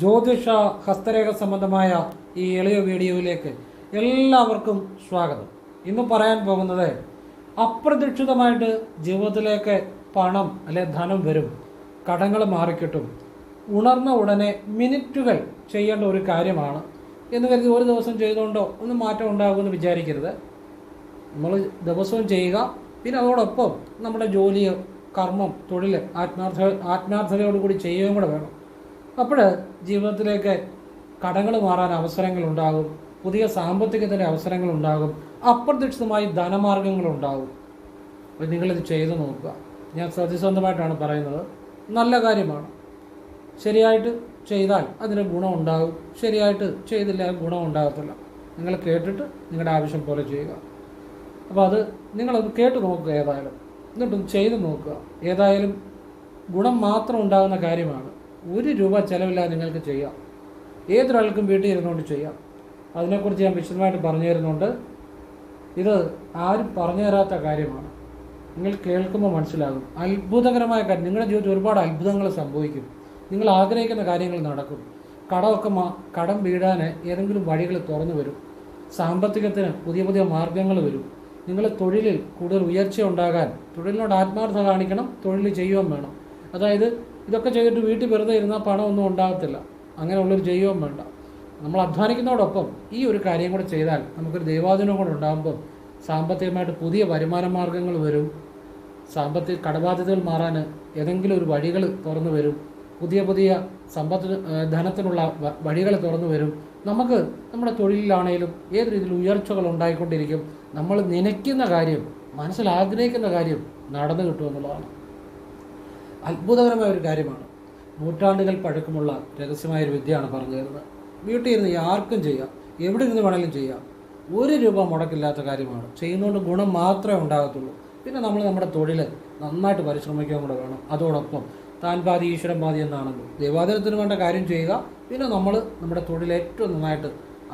ജ്യോതിഷ ഹസ്തരേഖ സംബന്ധമായ ഈ എളിയ വീഡിയോയിലേക്ക് എല്ലാവർക്കും സ്വാഗതം. ഇന്ന് പറയാൻ പോകുന്നത് അപ്രതീക്ഷിതമായിട്ട് ജീവിതത്തിലേക്ക് പണം അല്ലെ ധനം വരും, കടങ്ങൾ മാറിക്കിട്ടും, ഉണർന്ന ഉടനെ മിനിറ്റുകൾ ചെയ്യേണ്ട ഒരു കാര്യമാണ് എന്ന് കരുതി ഒരു ദിവസം ചെയ്തുകൊണ്ടോ ഒന്നും മാറ്റം ഉണ്ടാകുമെന്ന് വിചാരിക്കരുത്. നമ്മൾ ദിവസവും ചെയ്യുക, പിന്നെ അതോടൊപ്പം നമ്മുടെ ജോലി, കർമ്മം, തൊഴിൽ ആത്മാർത്ഥതയോടുകൂടി ചെയ്യുകയും കൂടെ വേണം. അപ്പോൾ ജീവിതത്തിലേക്ക് കടങ്ങൾ മാറാൻ അവസരങ്ങളുണ്ടാകും, പുതിയ സാമ്പത്തികത്തിൻ്റെ അവസരങ്ങളുണ്ടാകും, അപ്രതീക്ഷിതമായി ധനമാർഗങ്ങളുണ്ടാകും. അപ്പോൾ നിങ്ങളിത് ചെയ്തു നോക്കുക. ഞാൻ സത്യസന്ധമായിട്ടാണ് പറയുന്നത്, നല്ല കാര്യമാണ്. ശരിയായിട്ട് ചെയ്താൽ അതിന് ഗുണമുണ്ടാകും, ശരിയായിട്ട് ചെയ്തില്ല ഗുണം ഉണ്ടാകത്തില്ല. നിങ്ങൾ കേട്ടിട്ട് നിങ്ങളുടെ ആവശ്യം പോലെ ചെയ്യുക. അപ്പോൾ അത് നിങ്ങളത് കേട്ട് നോക്കുക, ഏതായാലും എന്നിട്ടും ചെയ്ത് നോക്കുക. ഏതായാലും ഗുണം മാത്രം ഉണ്ടാകുന്ന കാര്യമാണ്. ₹1 ചിലവില്ലാതെ നിങ്ങൾക്ക് ചെയ്യാം. ഏതൊരാൾക്കും വീട്ടിൽ ഇരുന്നുകൊണ്ട് ചെയ്യാം. അതിനെക്കുറിച്ച് ഞാൻ വിശദമായിട്ട് പറഞ്ഞു തരുന്നുണ്ട്. ഇത് ആരും പറഞ്ഞു തരാത്ത കാര്യമാണ്. നിങ്ങൾ കേൾക്കുമ്പോൾ മനസ്സിലാകും. അത്ഭുതകരമായ കാര്യം. നിങ്ങളുടെ ജീവിതത്തിൽ ഒരുപാട് അത്ഭുതങ്ങൾ സംഭവിക്കും. നിങ്ങൾ ആഗ്രഹിക്കുന്ന കാര്യങ്ങൾ നടക്കും. കടം വീഴാൻ ഏതെങ്കിലും വഴികൾ തുറന്നു വരും. സാമ്പത്തികത്തിന് പുതിയ പുതിയ മാർഗങ്ങൾ വരും. നിങ്ങളുടെ തൊഴിലിൽ കൂടുതൽ ഉയർച്ച ഉണ്ടാകാൻ തൊഴിലിനോട് ആത്മാർത്ഥത കാണിക്കണം, തൊഴിൽ ചെയ്യുകയും വേണം. അതായത് ഇതൊക്കെ ചെയ്തിട്ട് വീട്ടിൽ വെറുതെ ഇരുന്നാൽ പണമൊന്നും ഉണ്ടാകത്തില്ല. അങ്ങനെയുള്ളൊരു ചെയ്യുകയും വേണ്ട. നമ്മൾ അധ്വാനിക്കുന്നതോടൊപ്പം ഈ ഒരു കാര്യം കൂടെ ചെയ്താൽ നമുക്കൊരു ദൈവാധീനം കൂടെ ഉണ്ടാകുമ്പോൾ സാമ്പത്തികമായിട്ട് പുതിയ വരുമാന മാർഗങ്ങൾ വരും. സാമ്പത്തിക കടബാധ്യതകൾ മാറാൻ ഏതെങ്കിലും ഒരു വഴികൾ തുറന്നു വരും. പുതിയ പുതിയ ധനത്തിനുള്ള വഴികൾ തുറന്നു വരും. നമുക്ക് നമ്മുടെ തൊഴിലിലാണെങ്കിലും ഏത് രീതിയിൽ ഉയർച്ചകൾ ഉണ്ടായിക്കൊണ്ടിരിക്കും. നമ്മൾ നനയ്ക്കുന്ന കാര്യം, മനസ്സിൽ ആഗ്രഹിക്കുന്ന കാര്യം നടന്നു കിട്ടുമെന്നുള്ളതാണ്. അത്ഭുതകരമായ ഒരു കാര്യമാണ്. നൂറ്റാണ്ടുകൾ പഴക്കമുള്ള രഹസ്യമായൊരു വിദ്യയാണ് പറഞ്ഞു തരുന്നത്. വീട്ടിൽ ഇരുന്ന് ആർക്കും ചെയ്യാം, എവിടെ ഇരുന്ന് വേണമെങ്കിലും ചെയ്യാം. ₹1 മുടക്കില്ലാത്ത കാര്യമാണ്. ചെയ്യുന്നതുകൊണ്ട് ഗുണം മാത്രമേ ഉണ്ടാകത്തുള്ളൂ. പിന്നെ നമ്മൾ നമ്മുടെ തൊഴിൽ നന്നായിട്ട് പരിശ്രമിക്കാൻ കൂടെ വേണം. അതോടൊപ്പം താൻ പാതി ഈശ്വരൻ പാതി എന്നാണല്ലോ. ദൈവാധീനത്തിന് വേണ്ട കാര്യം ചെയ്യുക. പിന്നെ നമ്മൾ നമ്മുടെ തൊഴിൽ ഏറ്റവും നന്നായിട്ട്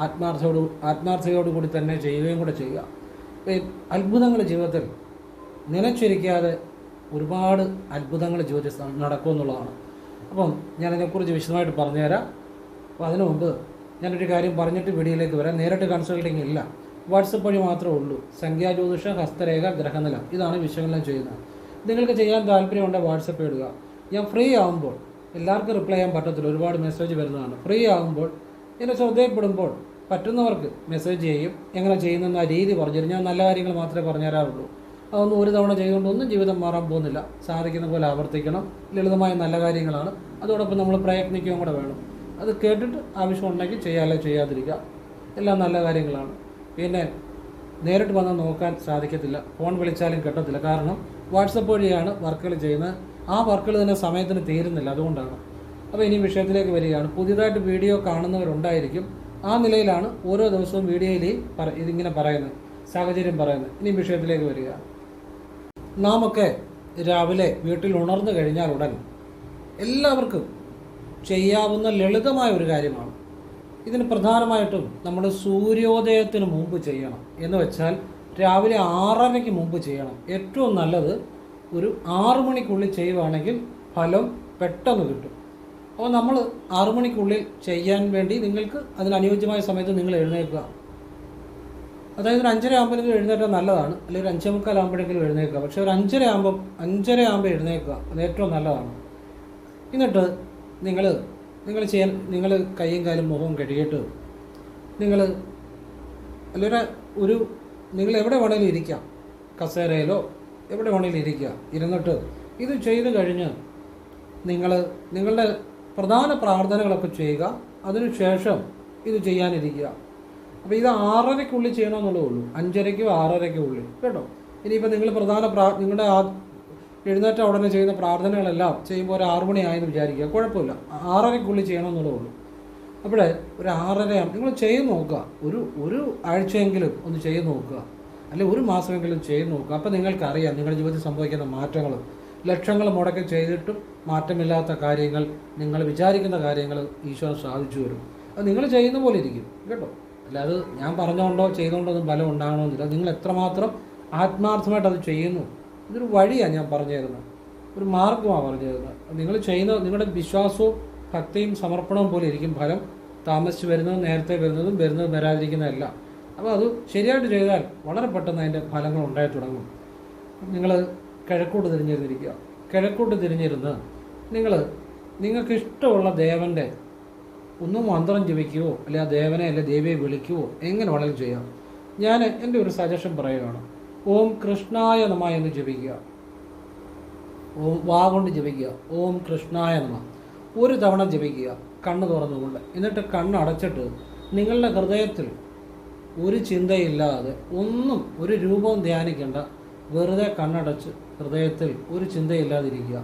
ആത്മാർത്ഥതയോടുകൂടി തന്നെ ചെയ്യുകയും കൂടെ ചെയ്യുക. അത്ഭുതങ്ങൾ ജീവിതത്തിൽ നനച്ചിരിക്കാതെ ഒരുപാട് അത്ഭുതങ്ങൾ ജീവിതത്തിൽ നടക്കുമെന്നുള്ളതാണ്. അപ്പം ഞാനതിനെക്കുറിച്ച് വിശദമായിട്ട് പറഞ്ഞുതരാം. അപ്പോൾ അതിനു മുമ്പ് ഞാനൊരു കാര്യം പറഞ്ഞിട്ട് വീഡിയോയിലേക്ക് വരാം. നേരിട്ട് കൺസൾട്ടിങ് ഇല്ല, വാട്സപ്പ് വഴി മാത്രമേ ഉള്ളൂ. സംഖ്യാജ്യോതിഷ, ഹസ്തരേഖ, ഗ്രഹനില, ഇതാണ് വിഷയങ്ങളെല്ലാം ചെയ്യുന്നത്. നിങ്ങൾക്ക് ചെയ്യാൻ താല്പര്യമുണ്ട് വാട്സപ്പ് ഇടുക. ഞാൻ ഫ്രീ ആകുമ്പോൾ, എല്ലാവർക്കും റിപ്ലൈ ചെയ്യാൻ പറ്റത്തില്ല, ഒരുപാട് മെസ്സേജ് വരുന്നതാണ്. ഫ്രീ ആകുമ്പോൾ എന്നെ ശ്രദ്ധയിൽപ്പെടുമ്പോൾ പറ്റുന്നവർക്ക് മെസ്സേജ് ചെയ്യും. എങ്ങനെ ചെയ്യുന്ന രീതി പറഞ്ഞുതരും. ഞാൻ നല്ല കാര്യങ്ങൾ മാത്രമേ പറഞ്ഞുതരാറുള്ളൂ. അതൊന്നും ഒരു തവണ ചെയ്തുകൊണ്ടൊന്നും ജീവിതം മാറാൻ പോകുന്നില്ല. സാധിക്കുന്ന പോലെ ആവർത്തിക്കണം. ലളിതമായ നല്ല കാര്യങ്ങളാണ്. അതോടൊപ്പം നമ്മൾ പ്രയത്നിക്കുകയും കൂടെ വേണം. അത് കേട്ടിട്ട് ആവശ്യമുണ്ടെങ്കിൽ ചെയ്യാതെ ചെയ്യാതിരിക്കുക. എല്ലാം നല്ല കാര്യങ്ങളാണ്. പിന്നെ നേരിട്ട് വന്ന് നോക്കാൻ സാധിക്കത്തില്ല, ഫോൺ വിളിച്ചാലും കിട്ടത്തില്ല. കാരണം വാട്സപ്പ് വഴിയാണ് വർക്കുകൾ ചെയ്യുന്നത്. ആ വർക്കുകൾ തന്നെ സമയത്തിന് തീരുന്നില്ല, അതുകൊണ്ടാണ്. അപ്പോൾ ഇനി വിഷയത്തിലേക്ക് വരികയാണ്. പുതിയതായിട്ട് വീഡിയോ കാണുന്നവരുണ്ടായിരിക്കും. ആ നിലയിലാണ് ഓരോ ദിവസവും വീഡിയോയിൽ ഇതിങ്ങനെ പറയുന്നത്, സാഹചര്യം പറയുന്നത്. ഇനി വിഷയത്തിലേക്ക് വരിക. നാമൊക്കെ രാവിലെ വീട്ടിൽ ഉണർന്നു കഴിഞ്ഞാൽ ഉടൻ എല്ലാവർക്കും ചെയ്യാവുന്ന ലളിതമായ ഒരു കാര്യമാണ്. ഇതിന് പ്രധാനമായിട്ടും നമ്മൾ സൂര്യോദയത്തിന് മുമ്പ് ചെയ്യണം. എന്ന് വെച്ചാൽ രാവിലെ 6:30 മുമ്പ് ചെയ്യണം. ഏറ്റവും നല്ലത് ഒരു 6 മണിക്കുള്ളിൽ ചെയ്യുകയാണെങ്കിൽ ഫലം പെട്ടെന്ന് കിട്ടും. അപ്പോൾ നമ്മൾ 6 മണിക്കുള്ളിൽ ചെയ്യാൻ വേണ്ടി നിങ്ങൾക്ക് അതിനനുയോജ്യമായ സമയത്ത് നിങ്ങൾ എഴുന്നേൽക്കുക. അതായത് ഒരു 5:30 ആകുമ്പോഴെങ്കിലും എഴുന്നേറ്റാൽ നല്ലതാണ്. അല്ലെങ്കിൽ ഒരു 5:45 ആകുമ്പോഴെങ്കിലും എഴുന്നേൽക്കുക. പക്ഷേ ഒരു 5:30 ആകുമ്പോൾ എഴുന്നേൽക്കുക, അത് ഏറ്റവും നല്ലതാണ്. എന്നിട്ട് നിങ്ങൾ കൈയും കാലും മുഖവും കഴുകിയിട്ട് നിങ്ങൾ എവിടെ വേണമെങ്കിലും ഇരിക്കാം, കസേരയിലോ എവിടെ വേണമെങ്കിലും ഇരിക്കുക. ഇരുന്നിട്ട് ഇത് ചെയ്ത് കഴിഞ്ഞ് നിങ്ങളുടെ പ്രധാന പ്രാർത്ഥനകളൊക്കെ ചെയ്യുക. അതിനുശേഷം ഇത് ചെയ്യാനിരിക്കുക. അപ്പോൾ ഇത് 6:30 ചെയ്യണമെന്നുള്ളതേ ഉള്ളൂ. 5:30 6:30 കേട്ടോ. ഇനിയിപ്പോൾ നിങ്ങൾ നിങ്ങളുടെ എഴുന്നേറ്റ ഉടനെ ചെയ്യുന്ന പ്രാർത്ഥനകളെല്ലാം ചെയ്യുമ്പോൾ ഒരു 6 മണിയായെന്ന് വിചാരിക്കുക, കുഴപ്പമില്ല. 6:30 ചെയ്യണമെന്നുള്ളതേ ഉള്ളൂ. അപ്പോൾ ഒരു 6:30 നിങ്ങൾ ചെയ്ത് നോക്കുക. ഒരു ആഴ്ചയെങ്കിലും ഒന്ന് ചെയ്ത് നോക്കുക, അല്ലെങ്കിൽ ഒരു മാസമെങ്കിലും ചെയ്ത് നോക്കുക. അപ്പോൾ നിങ്ങൾക്കറിയാം നിങ്ങളുടെ ജീവിതത്തിൽ സംഭവിക്കുന്ന മാറ്റങ്ങൾ. ലക്ഷങ്ങൾ മുടക്കി ചെയ്തിട്ടും മാറ്റമില്ലാത്ത കാര്യങ്ങൾ, നിങ്ങൾ വിചാരിക്കുന്ന കാര്യങ്ങൾ ഈശ്വരൻ സാധിച്ചു വരും. അത് നിങ്ങൾ ചെയ്യുന്ന പോലെ ഇരിക്കും കേട്ടോ. അല്ലാതെ ഞാൻ പറഞ്ഞുകൊണ്ടോ ചെയ്തുകൊണ്ടോ ഒന്നും ഫലം ഉണ്ടാകണമെന്നില്ല. നിങ്ങൾ എത്രമാത്രം ആത്മാർത്ഥമായിട്ട് അത് ചെയ്യുന്നു, ഇതൊരു വഴിയാണ് ഞാൻ പറഞ്ഞു തരുന്നത്, ഒരു മാർഗമാണ് പറഞ്ഞു തരുന്നത്. നിങ്ങൾ ചെയ്യുന്ന നിങ്ങളുടെ വിശ്വാസവും ഭക്തിയും സമർപ്പണവും പോലെ ഇരിക്കും ഫലം. താമസിച്ച് വരുന്നതും നേരത്തെ വരുന്നതും വരാതിരിക്കുന്നതല്ല. അപ്പോൾ അത് ശരിയായിട്ട് ചെയ്താൽ വളരെ പെട്ടെന്ന് അതിൻ്റെ ഫലങ്ങൾ ഉണ്ടായി തുടങ്ങും. നിങ്ങൾ കിഴക്കോട്ട് തിരിഞ്ഞിരുന്നിരിക്കുക. കിഴക്കോട്ട് തിരിഞ്ഞിരുന്ന് നിങ്ങൾക്ക് ഇഷ്ടമുള്ള ദേവൻ്റെ ഒന്നും മന്ത്രം ജപിക്കുകയോ അല്ലെങ്കിൽ ആ ദേവനെ അല്ലെ ദേവിയെ വിളിക്കുകയോ എങ്ങനെ വളരെ ചെയ്യാം. ഞാൻ എൻ്റെ ഒരു സജഷൻ പറയുകയാണ്. ഓം കൃഷ്ണായ നമ എന്ന് ജപിക്കുക. വാ കൊണ്ട് ജപിക്കുക. ഓം കൃഷ്ണായ നമ ഒരു തവണ ജപിക്കുക കണ്ണ് തുറന്നുകൊണ്ട്. എന്നിട്ട് കണ്ണടച്ചിട്ട് നിങ്ങളുടെ ഹൃദയത്തിൽ ഒരു ചിന്തയില്ലാതെ ഒന്നും ഒരു രൂപവും ധ്യാനിക്കേണ്ട, വെറുതെ കണ്ണടച്ച് ഹൃദയത്തിൽ ഒരു ചിന്തയില്ലാതിരിക്കുക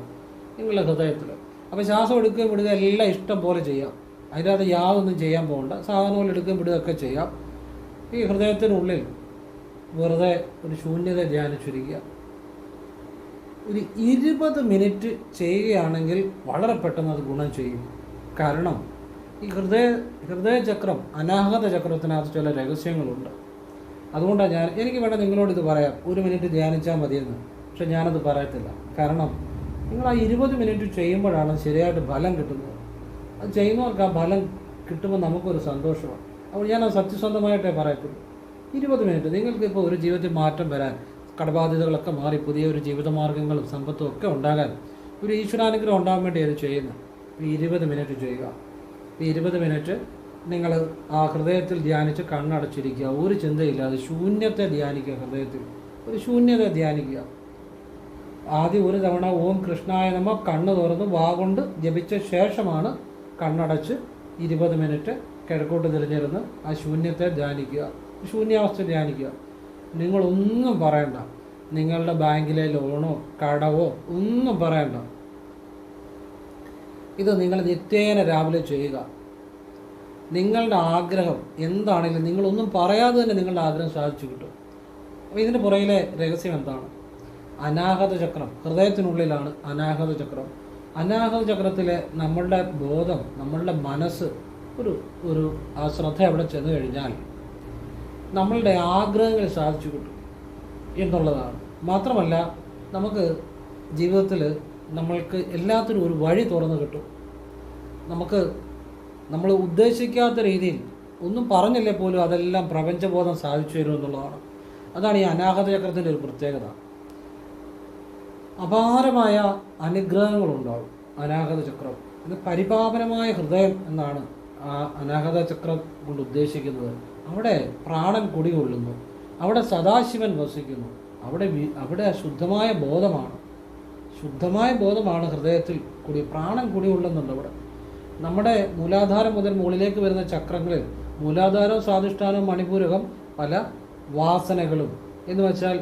നിങ്ങളുടെ ഹൃദയത്തിൽ. അപ്പോൾ ശ്വാസം എടുക്കുകയും വിടുക എല്ലാം ഇഷ്ടം പോലെ ചെയ്യാം. അതിനകത്ത് യാതൊന്നും ചെയ്യാൻ പോകണ്ട. സാധാരണ പോലെ എടുക്കുകയും വിടുകയൊക്കെ ചെയ്യാം. ഈ ഹൃദയത്തിനുള്ളിൽ വെറുതെ ഒരു ശൂന്യത ധ്യാനിച്ചിരിക്കുക. ഒരു 20 മിനിറ്റ് ചെയ്യുകയാണെങ്കിൽ വളരെ പെട്ടെന്ന് അത് ഗുണം ചെയ്യും. കാരണം ഈ ഹൃദയചക്രം, അനാഹത ചക്രത്തിനകത്ത് ചില രഹസ്യങ്ങളുണ്ട്. അതുകൊണ്ടാണ് എനിക്ക് വേണ്ട നിങ്ങളോട് ഇത് പറയാം, 1 മിനിറ്റ് ധ്യാനിച്ചാൽ മതിയെന്ന്. പക്ഷെ ഞാനത് പറയത്തില്ല. കാരണം നിങ്ങൾ ആ 20 മിനിറ്റ് ചെയ്യുമ്പോഴാണ് ശരിയായിട്ട് ഫലം കിട്ടുന്നത്. അത് ചെയ്യുന്നവർക്ക് ആ ഫലം കിട്ടുമ്പോൾ നമുക്കൊരു സന്തോഷമാണ്. അപ്പോൾ ഞാൻ സത്യസന്ധമായിട്ടേ പറയത്തുള്ളൂ. 20 മിനിറ്റ് നിങ്ങൾക്ക് ഇപ്പോൾ ഒരു ജീവിതത്തിൽ മാറ്റം വരാൻ, കടബാധ്യതകളൊക്കെ മാറി പുതിയ ഒരു ജീവിതമാർഗ്ഗങ്ങളും സമ്പത്തും ഒക്കെ ഉണ്ടാകാൻ, ഒരു ഈശ്വരാനുഗ്രഹം ഉണ്ടാകാൻ വേണ്ടി അത് ചെയ്യുന്നത്. 20 മിനിറ്റ് ചെയ്യുക. 20 മിനിറ്റ് നിങ്ങൾ ആ ഹൃദയത്തിൽ ധ്യാനിച്ച് കണ്ണടച്ചിരിക്കുക. ഒരു ചിന്തയില്ലാതെ ശൂന്യത്തെ ധ്യാനിക്കുക. ഹൃദയത്തിൽ ഒരു ശൂന്യത ധ്യാനിക്കുക. ആദ്യം ഒരു തവണ ഓം കൃഷ്ണായ നമ കണ്ണ് തുറന്ന് വാ കൊണ്ട് ജപിച്ച ശേഷമാണ് കണ്ണടച്ച് 20 മിനിറ്റ് കിഴക്കോട്ട് തിരിഞ്ഞിരുന്ന് ആ ശൂന്യത്തെ ധ്യാനിക്കുക. ശൂന്യാവസ്ഥ ധ്യാനിക്കുക. നിങ്ങളൊന്നും പറയണ്ട. നിങ്ങളുടെ ബാങ്കിലെ ലോണോ കടവോ ഒന്നും പറയണ്ട. ഇത് നിങ്ങൾ നിത്യേന രാവിലെ ചെയ്യുക. നിങ്ങളുടെ ആഗ്രഹം എന്താണെങ്കിലും നിങ്ങളൊന്നും പറയാതെ തന്നെ നിങ്ങളുടെ ആഗ്രഹം സാധിച്ചു കിട്ടും. അപ്പോൾ ഇതിൻ്റെ പുറകിലെ രഹസ്യം എന്താണ്? അനാഹത ചക്രം. ഹൃദയത്തിനുള്ളിലാണ് അനാഹത ചക്രം. അനാഹത ചക്രത്തിലെ നമ്മളുടെ ബോധം, നമ്മളുടെ മനസ്സ് ഒരു ആ ശ്രദ്ധ അവിടെ ചെന്ന് കഴിഞ്ഞാൽ നമ്മളുടെ ആഗ്രഹങ്ങൾ സാധിച്ചു കിട്ടും എന്നുള്ളതാണ്. മാത്രമല്ല നമുക്ക് ജീവിതത്തിൽ നമ്മൾക്ക് എല്ലാത്തിനും ഒരു വഴി തുറന്നു കിട്ടും. നമ്മൾ ഉദ്ദേശിക്കാത്ത രീതിയിൽ ഒന്നും പറഞ്ഞില്ലേ പോലും അതെല്ലാം പ്രപഞ്ചബോധം സാധിച്ചു തരും എന്നുള്ളതാണ്. അതാണ് ഈ അനാഹത ചക്രത്തിൻ്റെ ഒരു പ്രത്യേകത. അപാരമായ അനുഗ്രഹങ്ങളുണ്ടാവും അനാഹത ചക്രം. ഇത് പരിപാവനമായ ഹൃദയം എന്നാണ് ആ അനാഹത ചക്രം കൊണ്ട് ഉദ്ദേശിക്കുന്നത്. അവിടെ പ്രാണൻ കുടികൊള്ളുന്നു. അവിടെ സദാശിവൻ വസിക്കുന്നു. അവിടെ ശുദ്ധമായ ബോധമാണ് ഹൃദയത്തിൽ പ്രാണൻ കുടികൊള്ളുന്നുണ്ട്. അവിടെ നമ്മുടെ മൂലാധാരം മുതൽ മുകളിലേക്ക് വരുന്ന ചക്രങ്ങളിൽ മൂലാധാരം, സ്വാധിഷ്ഠാനം, മണിപൂരകം പല വാസനകളും എന്ന് വെച്ചാൽ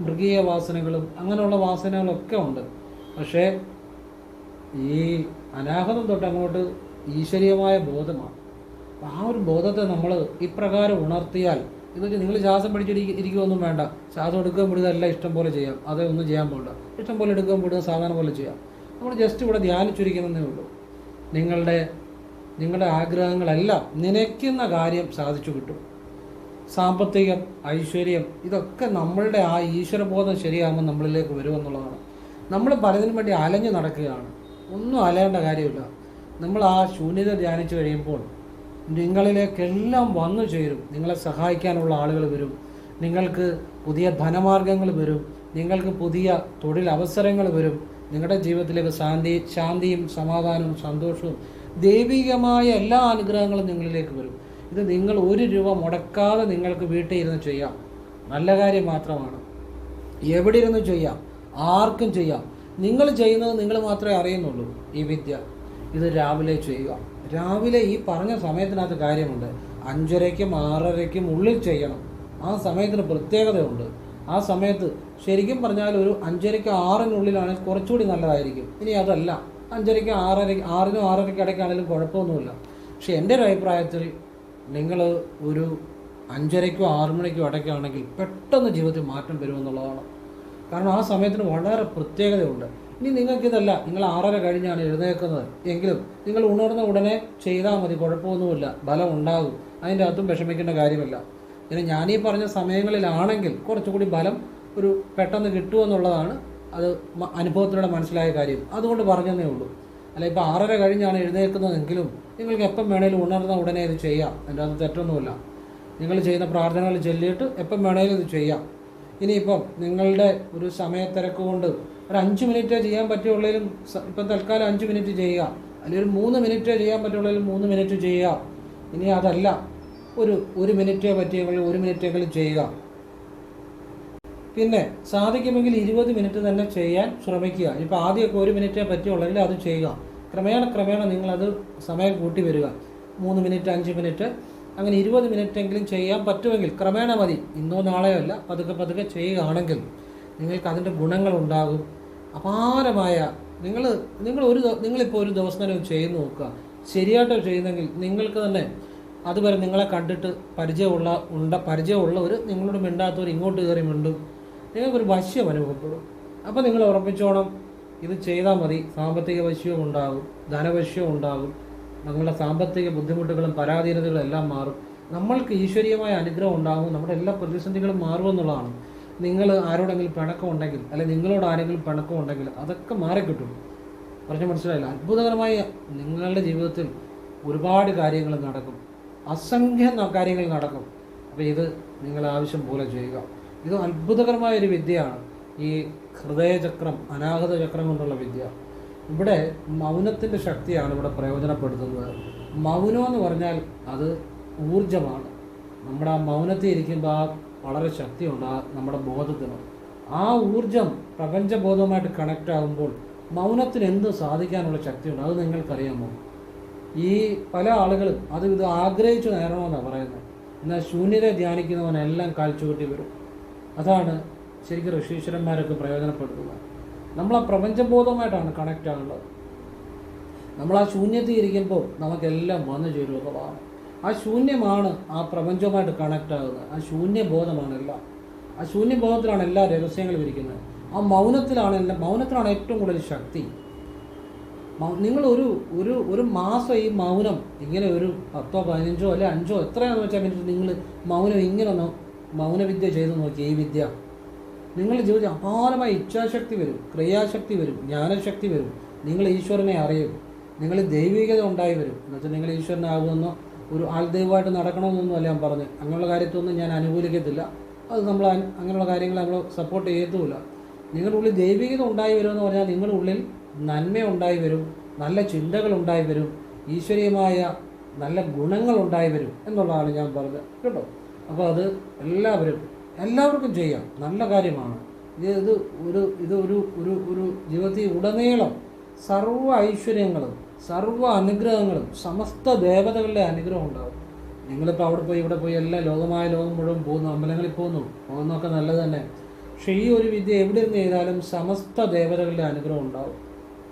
മൃഗീയ വാസനകളും അങ്ങനെയുള്ള വാസനകളൊക്കെ ഉണ്ട്. പക്ഷേ ഈ അനാഹതം തൊട്ട് അങ്ങോട്ട് ഈശ്വരീയമായ ബോധമാണ്. ആ ഒരു ബോധത്തെ നമ്മൾ ഇപ്രകാരം ഉണർത്തിയാൽ, എന്ന് വെച്ചാൽ നിങ്ങൾ ശ്വാസം പിടിച്ചിരിക്കുകയൊന്നും വേണ്ട. ശ്വാസം എടുക്കുകയും വിടുക എല്ലാം ഇഷ്ടം പോലെ ചെയ്യാം. അതൊന്നും ചെയ്യാൻ പോകണ്ട. ഇഷ്ടം പോലെ എടുക്കുകയും വിടുക സാധാരണ പോലെ ചെയ്യാം. നമ്മൾ ജസ്റ്റ് ഇവിടെ ധ്യാനിച്ചിരിക്കുന്നതേ ഉള്ളൂ. നിങ്ങളുടെ ആഗ്രഹങ്ങളെല്ലാം നനയ്ക്കുന്ന കാര്യം സാധിച്ചു കിട്ടും. സാമ്പത്തികം, ഐശ്വര്യം, ഇതൊക്കെ നമ്മളുടെ ആ ഈശ്വരബോധം ശരിയാകുമ്പോൾ നമ്മളിലേക്ക് വരുമെന്നുള്ളതാണ്. നമ്മൾ പലതിനും വേണ്ടി അലഞ്ഞു നടക്കുകയാണ്. ഒന്നും അലയേണ്ട കാര്യമില്ല. നമ്മൾ ആ ശൂന്യത ധ്യാനിച്ചു കഴിയുമ്പോൾ നിങ്ങളിലേക്കെല്ലാം വന്നു ചേരും. നിങ്ങളെ സഹായിക്കാനുള്ള ആളുകൾ വരും. നിങ്ങൾക്ക് പുതിയ ധനമാർഗങ്ങൾ വരും. നിങ്ങൾക്ക് പുതിയ തൊഴിലവസരങ്ങൾ വരും. നിങ്ങളുടെ ജീവിതത്തിലേക്ക് ശാന്തിയും സമാധാനവും സന്തോഷവും ദൈവികമായ എല്ലാ അനുഗ്രഹങ്ങളും നിങ്ങളിലേക്ക് വരും. ഇത് നിങ്ങൾ 1 രൂപ മുടക്കാതെ നിങ്ങൾക്ക് വീട്ടിൽ ഇരുന്ന് ചെയ്യാം. നല്ല കാര്യം മാത്രമാണ്. എവിടെ ഇരുന്ന് ചെയ്യാം, ആർക്കും ചെയ്യാം. നിങ്ങൾ ചെയ്യുന്നത് നിങ്ങൾ മാത്രമേ അറിയുന്നുള്ളൂ. ഈ വിദ്യ ഇത് രാവിലെ ചെയ്യുക. രാവിലെ ഈ പറഞ്ഞ സമയത്തിനകത്ത് കാര്യമുണ്ട്. 5:30ക്കും 6:30ക്കും ഉള്ളിൽ ചെയ്യണം. ആ സമയത്തിന് പ്രത്യേകതയുണ്ട്. ആ സമയത്ത് ശരിക്കും പറഞ്ഞാൽ ഒരു 5:30ക്കും 6:00-നുള്ളിലാണെങ്കിൽ കുറച്ചുകൂടി നല്ലതായിരിക്കും. ഇനി അതല്ല 5:30ക്കും 6:00നും 6:30ക്കും ഇടയ്ക്കാണെങ്കിലും കുഴപ്പമൊന്നുമില്ല. പക്ഷെ എൻ്റെ ഒരു അഭിപ്രായത്തിൽ നിങ്ങൾ ഒരു 5:30ക്കും 6 മണിക്കും ഇടയ്ക്കാണെങ്കിൽ പെട്ടെന്ന് ജീവിതത്തിൽ മാറ്റം വരുമെന്നുള്ളതാണ്. കാരണം ആ സമയത്തിന് വളരെ പ്രത്യേകതയുണ്ട്. ഇനി നിങ്ങൾക്കിതല്ല, നിങ്ങൾ 6:30 കഴിഞ്ഞാണ് എഴുന്നേൽക്കുന്നത് എങ്കിലും നിങ്ങൾ ഉണർന്ന ഉടനെ ചെയ്താൽ മതി, കുഴപ്പമൊന്നുമില്ല, ഫലം ഉണ്ടാകും. അതിൻ്റെ അകത്തും വിഷമിക്കേണ്ട കാര്യമില്ല. ഇനി ഞാനീ പറഞ്ഞ സമയങ്ങളിലാണെങ്കിൽ കുറച്ചുകൂടി ഫലം ഒരു പെട്ടെന്ന് കിട്ടുമെന്നുള്ളതാണ് അത് അനുഭവത്തിലൂടെ മനസ്സിലായ കാര്യം. അതുകൊണ്ട് പറഞ്ഞതേ ഉള്ളൂ. അല്ല ഇപ്പോൾ 6:30 കഴിഞ്ഞാണ് എഴുന്നേൽക്കുന്നതെങ്കിലും നിങ്ങൾക്ക് എപ്പം വേണേലും ഉണർന്ന ഉടനെ ഇത് ചെയ്യാം. അതിൻ്റെ അത് തെറ്റൊന്നുമില്ല. നിങ്ങൾ ചെയ്യുന്ന പ്രാർത്ഥനകൾ ചൊല്ലിയിട്ട് എപ്പം വേണേലും ഇത് ചെയ്യാം. ഇനിയിപ്പം നിങ്ങളുടെ ഒരു സമയത്തിരക്ക് കൊണ്ട് ഒരു 5 മിനിറ്റേ ചെയ്യാൻ പറ്റുള്ളതിലും ഇപ്പം തൽക്കാലം 5 മിനിറ്റ് ചെയ്യുക, അല്ലെങ്കിൽ ഒരു 3 മിനിറ്റേ ചെയ്യാൻ പറ്റുള്ളതിലും 3 മിനിറ്റ് ചെയ്യുക. ഇനി അതല്ല, ഒരു മിനിറ്റേ പറ്റിയെങ്കിൽ 1 മിനിറ്റെങ്കിലും ചെയ്യുക. പിന്നെ സാധിക്കുമെങ്കിൽ 20 മിനിറ്റ് തന്നെ ചെയ്യാൻ ശ്രമിക്കുക. ഇപ്പോൾ ആദ്യമൊക്കെ 1 മിനിറ്റേ പറ്റിയുള്ളെങ്കിൽ അത് ചെയ്യുക. ക്രമേണ നിങ്ങളത് സമയം കൂട്ടി വരിക. 3 മിനിറ്റ്, 5 മിനിറ്റ്, അങ്ങനെ 20 മിനിറ്റെങ്കിലും ചെയ്യാൻ പറ്റുമെങ്കിൽ ക്രമേണ മതി. ഇന്നോ നാളെയോ അല്ല, പതുക്കെ ചെയ്യുകയാണെങ്കിൽ നിങ്ങൾക്ക് അതിൻ്റെ ഗുണങ്ങളുണ്ടാകും. അപാരമായ നിങ്ങളിപ്പോൾ ഒരു ദിവസം തന്നെ ചെയ്ത് നോക്കുക. ശരിയായിട്ട് ചെയ്യുന്നെങ്കിൽ നിങ്ങൾക്ക് തന്നെ അതുവരെ നിങ്ങളെ കണ്ടിട്ട് പരിചയമുള്ളവർ നിങ്ങളോട് മിണ്ടാത്തവർ ഇങ്ങോട്ട് കയറി മിണ്ടും. നിങ്ങൾക്കൊരു വശ്യം അനുഭവപ്പെടും. അപ്പോൾ നിങ്ങൾ ഉറപ്പിച്ചോണം, ഇത് ചെയ്താൽ മതി. സാമ്പത്തിക വശ്യവും ഉണ്ടാകും, ധനവശ്യവും ഉണ്ടാകും. നിങ്ങളുടെ സാമ്പത്തിക ബുദ്ധിമുട്ടുകളും പരാധീനതകളും എല്ലാം മാറും. നമ്മൾക്ക് ഈശ്വരീയമായ അനുഗ്രഹം ഉണ്ടാകും. നമ്മുടെ എല്ലാ പ്രതിസന്ധികളും മാറുമെന്നുള്ളതാണ്. നിങ്ങൾ ആരോടെങ്കിലും പിണക്കമുണ്ടെങ്കിൽ, അല്ലെങ്കിൽ നിങ്ങളോട് ആരെങ്കിലും പിണക്കമുണ്ടെങ്കിൽ അതൊക്കെ മാറിക്കിട്ടും. പറഞ്ഞ് മനസ്സിലായില്ല? അത്ഭുതകരമായ നിങ്ങളുടെ ജീവിതത്തിൽ ഒരുപാട് കാര്യങ്ങൾ നടക്കും, അസംഖ്യം കാര്യങ്ങൾ നടക്കും. അപ്പോൾ ഇത് നിങ്ങൾ ആവശ്യം പോലെ ചെയ്യുക. ഇത് അത്ഭുതകരമായൊരു വിദ്യയാണ്, ഈ ഹൃദയചക്രം, അനാഹത ചക്രം കൊണ്ടുള്ള വിദ്യ. ഇവിടെ മൗനത്തിൻ്റെ ശക്തിയാണ് ഇവിടെ പ്രയോജനപ്പെടുത്തുന്നത്. മൗനം എന്ന് പറഞ്ഞാൽ അത് ഊർജമാണ്. നമ്മുടെ ആ മൗനത്തിൽ ഇരിക്കുമ്പോൾ ആ വളരെ ശക്തിയുണ്ട് നമ്മുടെ ബോധത്തിന്. ആ ഊർജം പ്രപഞ്ചബോധവുമായിട്ട് കണക്റ്റ് ആകുമ്പോൾ മൗനത്തിന് എന്ത് സാധിക്കാനുള്ള ശക്തിയുണ്ട്, അത് നിങ്ങൾക്കറിയാമോ? ഈ പല ആളുകളും ഇത് ആഗ്രഹിച്ചു നേരണമെന്നാണ് പറയുന്നത്. എന്നാൽ ശൂന്യത ധ്യാനിക്കുന്നവനെല്ലാം കാഴ്ചകൂട്ടി വരും. അതാണ് ശരിക്കും ഋഷീശ്വരന്മാരൊക്കെ പ്രയോജനപ്പെടുത്തുന്നത്. നമ്മൾ ആ പ്രപഞ്ചബോധമായിട്ടാണ് കണക്റ്റ് ആകുന്നത്. നമ്മൾ ആ ശൂന്യത്തിൽ ഇരിക്കുമ്പോൾ നമുക്കെല്ലാം വന്നു ചേരുന്നതാണ്. ആ ശൂന്യമാണ് ആ പ്രപഞ്ചവുമായിട്ട് കണക്റ്റ് ആകുന്നത്. ആ ശൂന്യബോധമാണ് എല്ലാം. ആ ശൂന്യബോധത്തിലാണ് എല്ലാ രഹസ്യങ്ങളും ഇരിക്കുന്നത്. ആ മൗനത്തിലാണ് ഏറ്റവും കൂടുതൽ ശക്തി. നിങ്ങൾ ഒരു മാസം ഈ മൗനം ഇങ്ങനെ ഒരു 10 15 അല്ലെ 5 എത്രയാണെന്ന് വെച്ചാൽ മിനിറ്റ് നിങ്ങൾ മൗനം ഇങ്ങനെ മൗനവിദ്യ ചെയ്ത് നോക്കി. ഈ വിദ്യ നിങ്ങളുടെ ജീവിതത്തിൽ അപാരമായ ഇച്ഛാശക്തി വരും, ക്രിയാശക്തി വരും, ജ്ഞാനശക്തി വരും. നിങ്ങൾ ഈശ്വരനെ അറിയും. നിങ്ങൾ ദൈവികത ഉണ്ടായി വരും. എന്നുവെച്ചാൽ നിങ്ങൾ ഈശ്വരനാകുമെന്നോ ഒരു ആൾദൈവമായിട്ട് നടക്കണമെന്നൊന്നും അല്ല ഞാൻ പറഞ്ഞത്. അങ്ങനെയുള്ള കാര്യത്തൊന്നും ഞാൻ അനുകൂലിക്കത്തില്ല. അത് നമ്മൾ അങ്ങനെയുള്ള കാര്യങ്ങൾ നമ്മൾ സപ്പോർട്ട് ചെയ്യത്തുമില്ല. നിങ്ങളുടെ ഉള്ളിൽ ദൈവികത ഉണ്ടായി വരുമെന്ന് പറഞ്ഞാൽ നിങ്ങളുടെ ഉള്ളിൽ നന്മ ഉണ്ടായി വരും, നല്ല ചിന്തകൾ ഉണ്ടായി വരും, ഈശ്വരീയമായ നല്ല ഗുണങ്ങൾ ഉണ്ടായി വരും എന്നുള്ളതാണ് ഞാൻ പറഞ്ഞത് കേട്ടോ. അപ്പോൾ അത് എല്ലാവർക്കും ചെയ്യാം, നല്ല കാര്യമാണ്. ഇത് ഒരു ജീവിതത്തിൽ ഉടനീളം സർവ്വ ഐശ്വര്യങ്ങളും സർവ്വ അനുഗ്രഹങ്ങളും സമസ്ത ദേവതകളുടെ അനുഗ്രഹം ഉണ്ടാകും. നിങ്ങളിപ്പോൾ അവിടെ പോയി ഇവിടെ പോയി എല്ലാം ലോകം മുഴുവൻ പോകുന്നു, അമ്പലങ്ങളിൽ പോകുന്നതൊക്കെ നല്ലത് തന്നെ. പക്ഷേ ഈ ഒരു വിദ്യ എവിടെ നിന്ന് ചെയ്താലും സമസ്ത ദേവതകളുടെ അനുഗ്രഹം ഉണ്ടാകും.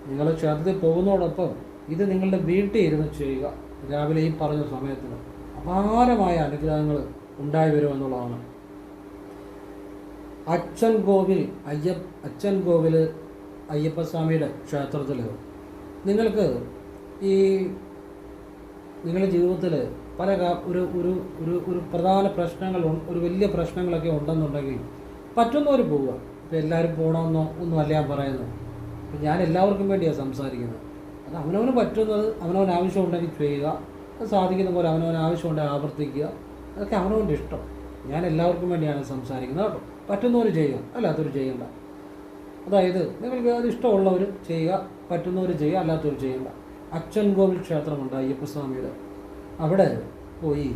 നിങ്ങൾ ക്ഷേത്രത്തിൽ പോകുന്നതോടൊപ്പം ഇത് നിങ്ങളുടെ വീട്ടിൽ ഇരുന്ന് ചെയ്യുക. രാവിലെ ഈ പറഞ്ഞ സമയത്തിന് അപാരമായ അനുഗ്രഹങ്ങൾ ഉണ്ടായി വരുമെന്നുള്ളതാണ്. അച്ഛൻ കോവിൽ അയ്യപ്പസ്വാമിയുടെ ക്ഷേത്രത്തിൽ നിങ്ങൾക്ക് ഈ നിങ്ങളുടെ ജീവിതത്തിൽ പല ഒരു പ്രധാന പ്രശ്നങ്ങൾ, ഒരു വലിയ പ്രശ്നങ്ങളൊക്കെ ഉണ്ടെന്നുണ്ടെങ്കിൽ പറ്റുന്നവർ പോവുക. ഇപ്പോൾ എല്ലാവരും പോകണമെന്നോ ഒന്നും അല്ല ഞാൻ പറയുന്നത്. ഇപ്പം ഞാൻ എല്ലാവർക്കും വേണ്ടിയാണ് സംസാരിക്കുന്നത്. അത് അവനവന് പറ്റുന്നത് അവനവന് ആവശ്യമുണ്ടെങ്കിൽ ചെയ്യുക. അത് സാധിക്കുന്ന പോലെ അവനവന് ആവശ്യമുണ്ടെങ്കിൽ ആവർത്തിക്കുക. അതൊക്കെ അവനവൻ്റെ ഇഷ്ടം. ഞാൻ എല്ലാവർക്കും വേണ്ടിയാണ് സംസാരിക്കുന്നത് കേട്ടോ. പറ്റുന്നവർ ചെയ്യുക, അല്ലാത്തവർ ചെയ്യണ്ട. അതായത് നിങ്ങൾക്ക് അത് ഇഷ്ടമുള്ളവർ ചെയ്യുക, പറ്റുന്നവർ ചെയ്യുക, അല്ലാത്തവർ ചെയ്യണ്ട. അച്ഛൻ കോവിൽ ക്ഷേത്രമുണ്ട് അയ്യപ്പസ്വാമിയുടെ. അവിടെ പോയി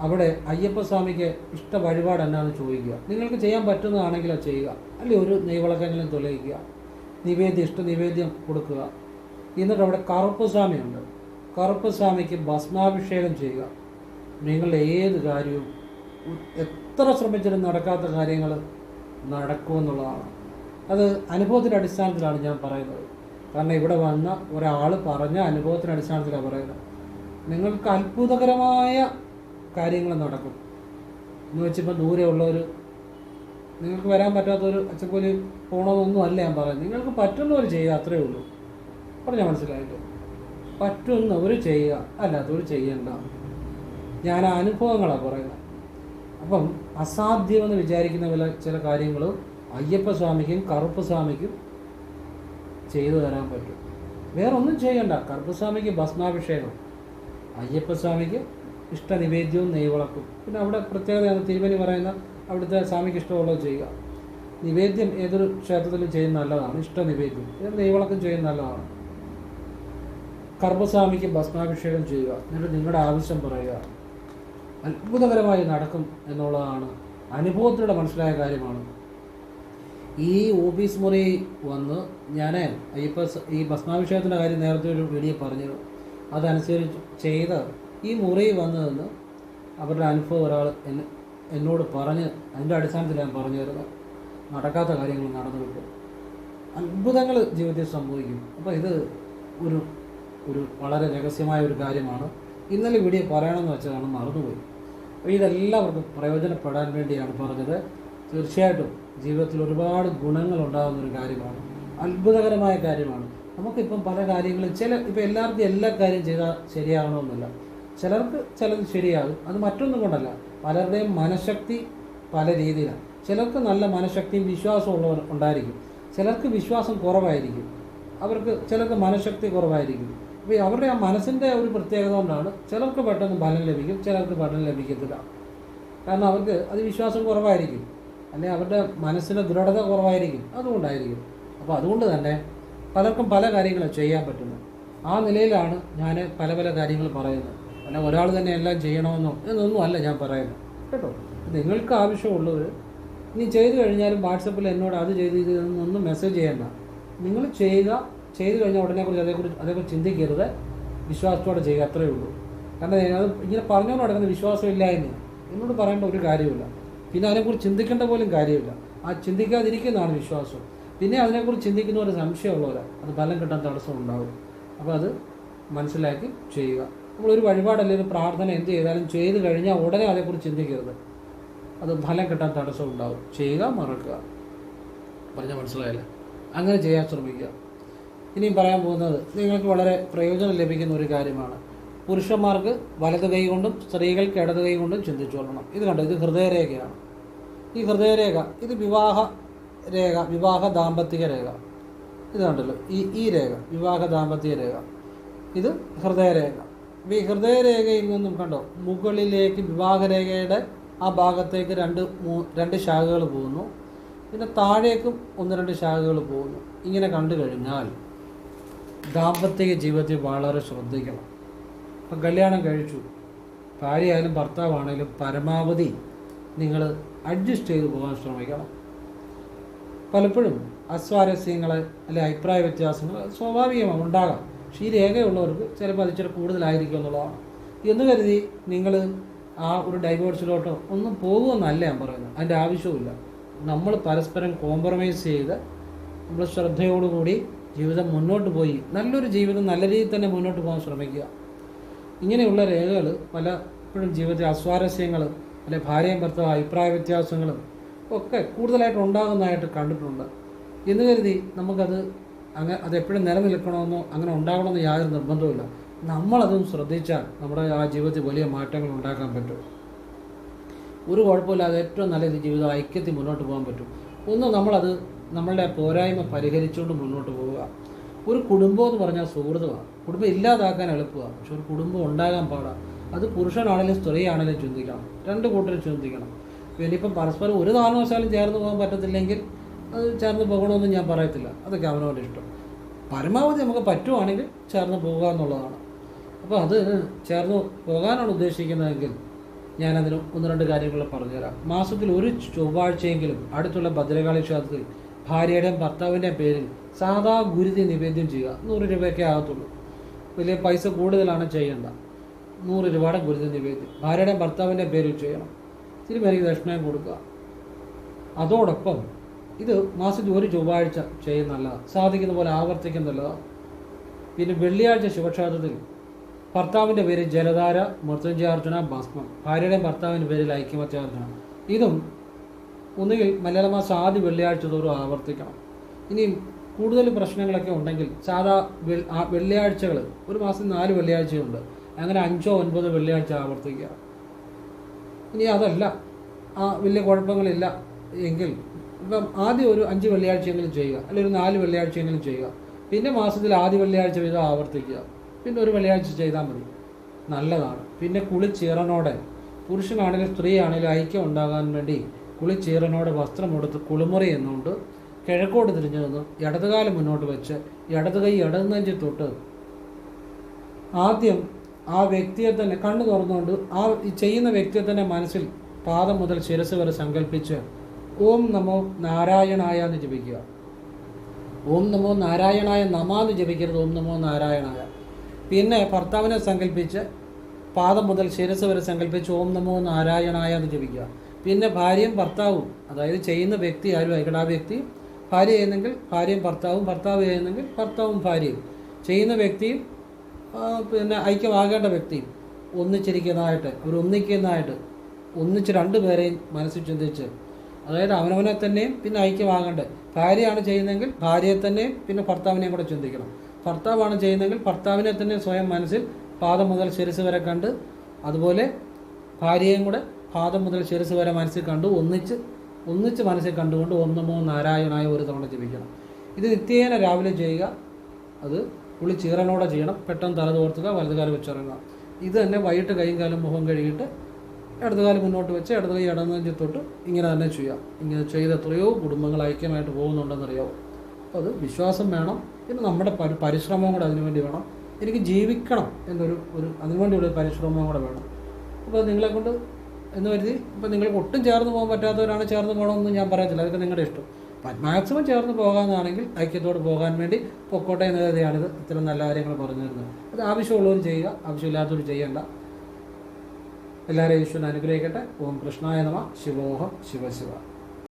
അവിടെ അയ്യപ്പസ്വാമിക്ക് ഇഷ്ട വഴിപാട് എന്നാന്ന് ചോദിക്കുക. നിങ്ങൾക്ക് ചെയ്യാൻ പറ്റുന്നതാണെങ്കിൽ അത് ചെയ്യുക. അല്ലെങ്കിൽ ഒരു നെയ്വിളക്കെങ്കിലും തെളിയിക്കുക, നിവേദ്യം കൊടുക്കുക. എന്നിട്ട് അവിടെ കറുപ്പസ്വാമിയുണ്ട്. കറുപ്പസ്വാമിക്ക് ഭസ്മാഭിഷേകം ചെയ്യുക. നിങ്ങളുടെ ഏത് കാര്യവും എത്ര ശ്രമിച്ചിട്ടും നടക്കാത്ത കാര്യങ്ങൾ നടക്കുമെന്നുള്ളതാണ്. അത് അനുഭവത്തിൻ്റെ അടിസ്ഥാനത്തിലാണ് ഞാൻ പറയുന്നത്. കാരണം ഇവിടെ വന്ന ഒരാൾ പറഞ്ഞ അനുഭവത്തിൻ്റെ അടിസ്ഥാനത്തിലാണ് പറയുന്നത്. നിങ്ങൾക്ക് അത്ഭുതകരമായ കാര്യങ്ങൾ നടക്കും എന്ന് വെച്ചിപ്പോൾ ദൂരെയുള്ളവർ, നിങ്ങൾക്ക് വരാൻ പറ്റാത്തവർ അച്ചക്കോലി പോകണമെന്നൊന്നും അല്ല ഞാൻ പറയുന്നത്. നിങ്ങൾക്ക് പറ്റുന്നവർ ചെയ്യുക, അത്രയേ ഉള്ളൂ. പറഞ്ഞാൽ മനസ്സിലായില്ലേ? പറ്റുന്നവർ ചെയ്യുക, അല്ലാത്തവർ ചെയ്യണ്ട. ഞാൻ അനുഭവങ്ങളാണ് പറയുന്നത്. അപ്പം അസാധ്യമെന്ന് വിചാരിക്കുന്ന ചില കാര്യങ്ങൾ അയ്യപ്പസ്വാമിക്കും കറുപ്പസ്വാമിക്കും ചെയ്തു തരാൻ പറ്റും. വേറെ ഒന്നും ചെയ്യണ്ട. കറുപ്പസ്വാമിക്ക് ഭസ്മാഭിഷേകം, അയ്യപ്പസ്വാമിക്ക് ഇഷ്ടനിവേദ്യവും നെയ്വിളക്കും. പിന്നെ അവിടെ പ്രത്യേകതയാണ് തിരുമേനി പറയുന്ന അവിടുത്തെ സ്വാമിക്ക് ഇഷ്ടമുള്ളത് ചെയ്യുക. നിവേദ്യം ഏതൊരു ക്ഷേത്രത്തിലും ചെയ്യുന്ന നല്ലതാണ്. ഇഷ്ടനിവേദ്യം നെയ്വിളക്കം ചെയ്യുന്ന നല്ലതാണ്. കറുപ്പസ്വാമിക്ക് ഭസ്മാഭിഷേകം ചെയ്യുക. എന്നിട്ട് നിങ്ങളുടെ ആവശ്യം പറയുക. അത്ഭുതകരമായി നടക്കും എന്നുള്ളതാണ് അനുഭവത്തിലൂടെ മനസ്സിലായ കാര്യമാണ്. ഈ ഓഫീസ് മുറി വന്ന് ഞാൻ ഈ ഭസ്മാഭിഷേകത്തിൻ്റെ കാര്യം നേരത്തെ ഒരു വീഡിയോ പറഞ്ഞു, അതനുസരിച്ച് ചെയ്ത് ഈ മുറി വന്നതെന്ന് അവരുടെ അനുഭവം ഒരാൾ എന്നോട് പറഞ്ഞ് അതിൻ്റെ അടിസ്ഥാനത്തിൽ ഞാൻ പറഞ്ഞു തരുന്നത്. നടക്കാത്ത കാര്യങ്ങൾ നടന്നു കിട്ടും, അത്ഭുതങ്ങൾ ജീവിതത്തിൽ സംഭവിക്കും. അപ്പോൾ ഇത് ഒരു വളരെ രഹസ്യമായ ഒരു കാര്യമാണ്. ഇന്നലെ വീഡിയോ പറയണമെന്ന് വെച്ചതാണ്, മറന്നുപോയി. അപ്പോൾ ഇതെല്ലാവർക്കും പ്രയോജനപ്പെടാൻ വേണ്ടിയാണ് പറഞ്ഞത്. തീർച്ചയായിട്ടും ജീവിതത്തിൽ ഒരുപാട് ഗുണങ്ങൾ ഉണ്ടാകുന്നൊരു കാര്യമാണ്, അത്ഭുതകരമായ കാര്യമാണ്. നമുക്കിപ്പം പല കാര്യങ്ങളും ഇപ്പം എല്ലാവർക്കും എല്ലാ കാര്യം ചെയ്താൽ ശരിയാകണമെന്നില്ല. ചിലർക്ക് ചിലത് ശരിയാകും. അത് മറ്റൊന്നും കൊണ്ടല്ല, പലരുടെയും മനഃശക്തി പല രീതിയിലാണ്. ചിലർക്ക് നല്ല മനഃശക്തിയും വിശ്വാസവും ഉള്ളവർ ഉണ്ടായിരിക്കും, ചിലർക്ക് വിശ്വാസം കുറവായിരിക്കും, ചിലർക്ക് മനഃശക്തി കുറവായിരിക്കും. അപ്പോൾ അവരുടെ ആ മനസ്സിൻ്റെ ഒരു പ്രത്യേകത കൊണ്ടാണ് ചിലർക്ക് പെട്ടെന്ന് ഫലം ലഭിക്കും, ചിലർക്ക് ഫലം ലഭിക്കത്തില്ല. കാരണം അവർക്ക് അത് വിശ്വാസം കുറവായിരിക്കും, അല്ലെങ്കിൽ അവരുടെ മനസ്സിന് ദൃഢത കുറവായിരിക്കും, അതുകൊണ്ടായിരിക്കും. അപ്പോൾ അതുകൊണ്ട് തന്നെ പലർക്കും പല കാര്യങ്ങളും ചെയ്യാൻ പറ്റുന്നു. ആ നിലയിലാണ് ഞാൻ പല കാര്യങ്ങൾ പറയുന്നത്. അല്ല ഒരാൾ തന്നെ എല്ലാം ചെയ്യണമെന്നോ എന്നൊന്നും അല്ല ഞാൻ പറയുന്നത് കേട്ടോ. നിങ്ങൾക്ക് ആവശ്യമുള്ളവർ ഇനി ചെയ്തു കഴിഞ്ഞാലും വാട്സപ്പിൽ എന്നോട് അത് ചെയ്തൊന്നും മെസ്സേജ് ചെയ്യണ്ട. നിങ്ങൾ ചെയ്തു കഴിഞ്ഞാൽ ഉടനെക്കുറിച്ച് അതേക്കുറിച്ച് ചിന്തിക്കരുത്, വിശ്വാസത്തോടെ ചെയ്യുക, അത്രയേ ഉള്ളൂ. കാരണം അത് ഇങ്ങനെ പറഞ്ഞുകൊണ്ട് നടക്കുന്ന വിശ്വാസമില്ലായ്മ എന്നോട് പറയേണ്ട ഒരു കാര്യമില്ല. പിന്നെ അതിനെക്കുറിച്ച് ചിന്തിക്കേണ്ട പോലും കാര്യമില്ല. ആ ചിന്തിക്കാതിരിക്കുന്നതാണ് വിശ്വാസം. പിന്നെ അതിനെക്കുറിച്ച് ചിന്തിക്കുന്ന ഒരു സംശയമുള്ളവരാണ്, അത് ഫലം കിട്ടാൻ തടസ്സം ഉണ്ടാവും. അപ്പോൾ അത് മനസ്സിലാക്കി ചെയ്യുക. നമ്മളൊരു വഴിപാടല്ലെങ്കിൽ പ്രാർത്ഥന എന്ത് ചെയ്താലും ചെയ്ത് കഴിഞ്ഞാൽ ഉടനെ അതേക്കുറിച്ച് ചിന്തിക്കരുത്, അത് ഫലം കിട്ടാൻ തടസ്സം ഉണ്ടാവും. ചെയ്യുക, മറക്കുക. പറഞ്ഞാൽ മനസ്സിലായില്ല? അങ്ങനെ ചെയ്യാൻ ശ്രമിക്കുക. ഇനിയും പറയാൻ പോകുന്നത് നിങ്ങൾക്ക് വളരെ പ്രയോജനം ലഭിക്കുന്ന ഒരു കാര്യമാണ്. പുരുഷന്മാർക്ക് വലത് കൈ കൊണ്ടും സ്ത്രീകൾക്ക് ഇടത് കൈ കൊണ്ടും ചിന്തിച്ചുകൊള്ളണം. ഇത് കണ്ടോ, ഇത് ഹൃദയരേഖയാണ്. ഈ ഹൃദയരേഖ ഇത് വിവാഹ ദാമ്പത്തിക രേഖ. ഇത് കണ്ടല്ലോ, ഈ രേഖ വിവാഹ ദാമ്പത്തിക രേഖ, ഇത് ഹൃദയരേഖ. ഈ ഹൃദയരേഖയിൽ നിന്നും കണ്ടോ മുകളിലേക്ക് വിവാഹരേഖയുടെ ആ ഭാഗത്തേക്ക് രണ്ട് ശാഖകൾ പോകുന്നു, പിന്നെ താഴേക്കും 1-2 ശാഖകൾ പോകുന്നു. ഇങ്ങനെ കണ്ടു കഴിഞ്ഞാൽ ദാമ്പത്തിക ജീവിതത്തിൽ വളരെ ശ്രദ്ധിക്കണം. ഇപ്പം കല്യാണം കഴിച്ചു, ഭാര്യയായാലും ഭർത്താവാണെങ്കിലും പരമാവധി നിങ്ങൾ അഡ്ജസ്റ്റ് ചെയ്ത് പോകാൻ ശ്രമിക്കണം. പലപ്പോഴും അസ്വാരസ്യങ്ങൾ അല്ലെങ്കിൽ അഭിപ്രായ വ്യത്യാസങ്ങൾ സ്വാഭാവികമാണ്, ഉണ്ടാകാം. പക്ഷേ ഈ രേഖയുള്ളവർക്ക് ചിലപ്പോൾ അത് ഇച്ചിരി കൂടുതലായിരിക്കും എന്നുള്ളതാണ്. എന്ന് കരുതി നിങ്ങൾ ആ ഒരു ഡൈവേഴ്സിലോട്ടോ ഒന്നും പോകുമെന്നല്ല ഞാൻ പറയുന്നത്, അതിൻ്റെ ആവശ്യമില്ല. നമ്മൾ പരസ്പരം കോംപ്രമൈസ് ചെയ്ത് നമ്മൾ ശ്രദ്ധയോടുകൂടി ജീവിതം മുന്നോട്ട് പോയി നല്ലൊരു ജീവിതം നല്ല രീതിയിൽ തന്നെ മുന്നോട്ട് പോകാൻ ശ്രമിക്കുക. ഇങ്ങനെയുള്ള രേഖകൾ പലപ്പോഴും ജീവിതത്തിൽ അസ്വാരസ്യങ്ങൾ അല്ലെങ്കിൽ ഭാര്യയും ഭർത്താവ് അഭിപ്രായ വ്യത്യാസങ്ങളും ഒക്കെ കൂടുതലായിട്ട് ഉണ്ടാകുന്നതായിട്ട് കണ്ടിട്ടുണ്ട്. എന്ന് കരുതി നമുക്കത് അതെപ്പോഴും നിലനിൽക്കണമെന്നോ അങ്ങനെ ഉണ്ടാകണമെന്നോ യാതൊരു നിർബന്ധവുമില്ല. നമ്മളതും ശ്രദ്ധിച്ചാൽ നമ്മുടെ ആ ജീവിതത്തിൽ വലിയ മാറ്റങ്ങൾ ഉണ്ടാക്കാൻ പറ്റും. ഒരു കുഴപ്പമില്ലാതെ ഏറ്റവും നല്ല ജീവിതം ഐക്യത്തിൽ മുന്നോട്ട് പോകാൻ പറ്റും. നമ്മളത് നമ്മളുടെ പോരായ്മ പരിഹരിച്ചുകൊണ്ട് മുന്നോട്ട് പോവുക. ഒരു കുടുംബം എന്ന് പറഞ്ഞാൽ സുഹൃത്തുമാണ്. കുടുംബം ഇല്ലാതാക്കാൻ എളുപ്പമാണ്, പക്ഷെ ഒരു കുടുംബം ഉണ്ടാകാൻ പാടാണ്. അത് പുരുഷനാണെങ്കിലും സ്ത്രീയാണെങ്കിലും ചിന്തിക്കണം, 2 കൂട്ടരും ചിന്തിക്കണം. പിന്നെ ഇപ്പം പരസ്പരം ഒരു കാരണവശാലും ചേർന്ന് പോകാൻ പറ്റത്തില്ലെങ്കിൽ അത് ചേർന്ന് പോകണമെന്ന് ഞാൻ പറയത്തില്ല, അതൊക്കെ അവനവൻ്റെ ഇഷ്ടം. പരമാവധി നമുക്ക് പറ്റുവാണെങ്കിൽ ചേർന്ന് പോകുക എന്നുള്ളതാണ്. അപ്പോൾ അത് ചേർന്ന് പോകാനാണ് ഉദ്ദേശിക്കുന്നതെങ്കിൽ ഞാനതിന് 1-2 കാര്യങ്ങൾ പറഞ്ഞുതരാം. മാസത്തിൽ ഒരു ചൊവ്വാഴ്ചയെങ്കിലും അടുത്തുള്ള ഭദ്രകാളി ക്ഷേത്രത്തിൽ ഭാര്യയുടെയും ഭർത്താവിൻ്റെയും പേരിൽ സാധാ ഗുരുതി നിവേദ്യം ചെയ്യുക. 100 രൂപയൊക്കെ ആകത്തുള്ളൂ, വലിയ പൈസ കൂടുതലാണ് ചെയ്യേണ്ട. 100 രൂപയുടെ ഗുരുതി നിവേദ്യം ഭാര്യയുടെയും ഭർത്താവിൻ്റെയും പേരിൽ ചെയ്യണം. തിരുമേനിക്ക് ദക്ഷിണയും കൊടുക്കുക. അതോടൊപ്പം ഇത് മാസത്തിൽ ഒരു ചൊവ്വാഴ്ച ചെയ്യുന്നതല്ലതാണ്, സാധിക്കുന്ന പോലെ ആവർത്തിക്കുന്നതല്ലതാണ്. പിന്നെ വെള്ളിയാഴ്ച ശിവക്ഷേത്രത്തിൽ ഭർത്താവിൻ്റെ പേരിൽ ജലധാര, മൃത്യുഞ്ജയാർച്ചന, ഭസ്മം, ഭാര്യയുടെയും ഭർത്താവിൻ്റെ പേരിൽ ഐക്യമത്യാർച്ചന. ഇതും ഒന്നുകിൽ മലയാള മാസം ആദ്യ വെള്ളിയാഴ്ച തോറും ആവർത്തിക്കണം. ഇനിയും കൂടുതൽ പ്രശ്നങ്ങളൊക്കെ ഉണ്ടെങ്കിൽ സാധാ വെള്ളിയാഴ്ചകൾ, ഒരു മാസം 4 വെള്ളിയാഴ്ചയുണ്ട്, അങ്ങനെ 5 or 9 വെള്ളിയാഴ്ച ആവർത്തിക്കുക. ഇനി അതല്ല വലിയ കുഴപ്പങ്ങളില്ല എങ്കിൽ ഇപ്പം ആദ്യം ഒരു 5 വെള്ളിയാഴ്ചയെങ്കിലും ചെയ്യുക, അല്ലെങ്കിൽ ഒരു 4 വെള്ളിയാഴ്ചയെങ്കിലും ചെയ്യുക. പിന്നെ മാസത്തിൽ ആദ്യ വെള്ളിയാഴ്ച വീതം ആവർത്തിക്കുക. പിന്നെ ഒരു വെള്ളിയാഴ്ച ചെയ്താൽ മതി, നല്ലതാണ്. പിന്നെ കുളിച്ചീറനോടെ, പുരുഷനാണെങ്കിലും സ്ത്രീ ആണെങ്കിലും ഐക്യം ഉണ്ടാകാൻ വേണ്ടി കുളിച്ചീറനോടെ വസ്ത്രമെടുത്ത് കുളിമുറി എന്നുകൊണ്ട് കിഴക്കോട്ട് തിരിഞ്ഞു നിന്ന് ഇടതുകാലം മുന്നോട്ട് വെച്ച് ഇടത് കൈ ഇടനെഞ്ചി തൊട്ട് ആദ്യം ആ വ്യക്തിയെ തന്നെ കണ്ണു തുറന്നുകൊണ്ട് ആ ചെയ്യുന്ന വ്യക്തിയെ തന്നെ മനസ്സിൽ പാദം മുതൽ ശിരസ് വരെ സങ്കല്പിച്ച് ഓം നമോ നാരായണായ എന്ന് ജപിക്കുക. ഓം നമോ നാരായണായ നമാന്ന് ജപിക്കരുത്, ഓം നമോ നാരായണായ. പിന്നെ ഭർത്താവിനെ സങ്കല്പിച്ച് പാദം മുതൽ ശിരസ് വരെ സങ്കല്പിച്ച് ഓം നമോ നാരായണായ എന്ന് ജപിക്കുക. പിന്നെ ഭാര്യയും ഭർത്താവും, അതായത് ചെയ്യുന്ന വ്യക്തി ആരും ആയിക്കോട്ടെ, ആ വ്യക്തി ഭാര്യ ചെയ്യുന്നെങ്കിൽ ഭാര്യയും ഭർത്താവും, ഭർത്താവ് ചെയ്യുന്നെങ്കിൽ ഭർത്താവും ഭാര്യയും, ചെയ്യുന്ന വ്യക്തിയും പിന്നെ ഐക്യമാകേണ്ട വ്യക്തിയും ഒന്നിച്ചിരിക്കുന്നതായിട്ട്, ഒന്നിക്കുന്നതായിട്ട് ഒന്നിച്ച് രണ്ടുപേരെയും മനസ്സിൽ ചിന്തിച്ച്, അതായത് അവനവനെ തന്നെയും പിന്നെ ഐക്യമാകേണ്ട, ഭാര്യയാണ് ചെയ്യുന്നതെങ്കിൽ ഭാര്യയെ തന്നെയും പിന്നെ ഭർത്താവിനെയും കൂടെ ചിന്തിക്കണം. ഭർത്താവാണ് ചെയ്യുന്നതെങ്കിൽ ഭർത്താവിനെ തന്നെ സ്വയം മനസ്സിൽ പാദം മുതൽ ശിരസ് വരെ കണ്ട്, അതുപോലെ ഭാര്യയും കൂടെ പാദം മുതൽ ശിരസ് വരെ മനസ്സിൽ കണ്ടു ഒന്നിച്ച് മനസ്സിൽ കണ്ടുകൊണ്ട് ഓം നമോ നാരായണായ ഒരു തവണ ജപിക്കണം. ഇത് നിത്യേന രാവിലെ ചെയ്യുക. അത് കുളിച്ചീറനോടെ ചെയ്യണം. പെട്ടെന്ന് തല തോർത്തുക, വലതുകാലം വെച്ചിറങ്ങുക. ഇത് തന്നെ വൈകിട്ട് കൈയും കാലം മുഖം കഴുകിയിട്ട് ഇടതുകാലം മുന്നോട്ട് വെച്ച് ഇടത് കൈ ഇടനെഞ്ചി തൊട്ട് ഇങ്ങനെ തന്നെ ചെയ്യാം. ഇങ്ങനെ ചെയ്ത് എത്രയോ കുടുംബങ്ങൾ ഐക്യമായിട്ട് പോകുന്നുണ്ടെന്നറിയാവും. അപ്പോൾ അത് വിശ്വാസം വേണം. പിന്നെ നമ്മുടെ പരിശ്രമം കൂടെ അതിനുവേണ്ടി വേണം. എനിക്ക് ജീവിക്കണം എന്നൊരു അതിനുവേണ്ടിയുള്ള പരിശ്രമം കൂടെ വേണം. അപ്പോൾ നിങ്ങളെക്കൊണ്ട് എന്ന് കരുതി ഇപ്പോൾ നിങ്ങൾക്ക് ഒട്ടും ചേർന്ന് പോകാൻ പറ്റാത്തവരാണ് ചേർന്ന് പോകണമെന്ന് ഞാൻ പറയത്തില്ല. അതൊക്കെ നിങ്ങളുടെ ഇഷ്ടം. മാക്സിമം ചേർന്ന് പോകാമെന്നാണെങ്കിൽ ഐക്യത്തോട് പോകാൻ വേണ്ടി പൊക്കോട്ടെ എന്ന കരുതിയാണിത് ഇത്തരം നല്ല കാര്യങ്ങൾ പറഞ്ഞു തരുന്നത്. അത് ആവശ്യമുള്ളവർ ചെയ്യുക, ആവശ്യമില്ലാത്തവർ ചെയ്യേണ്ട. എല്ലാവരെയും ഈശ്വരൻ അനുഗ്രഹിക്കട്ടെ. ഓം കൃഷ്ണായ നമഃ. ശിവോഹം ശിവ ശിവ.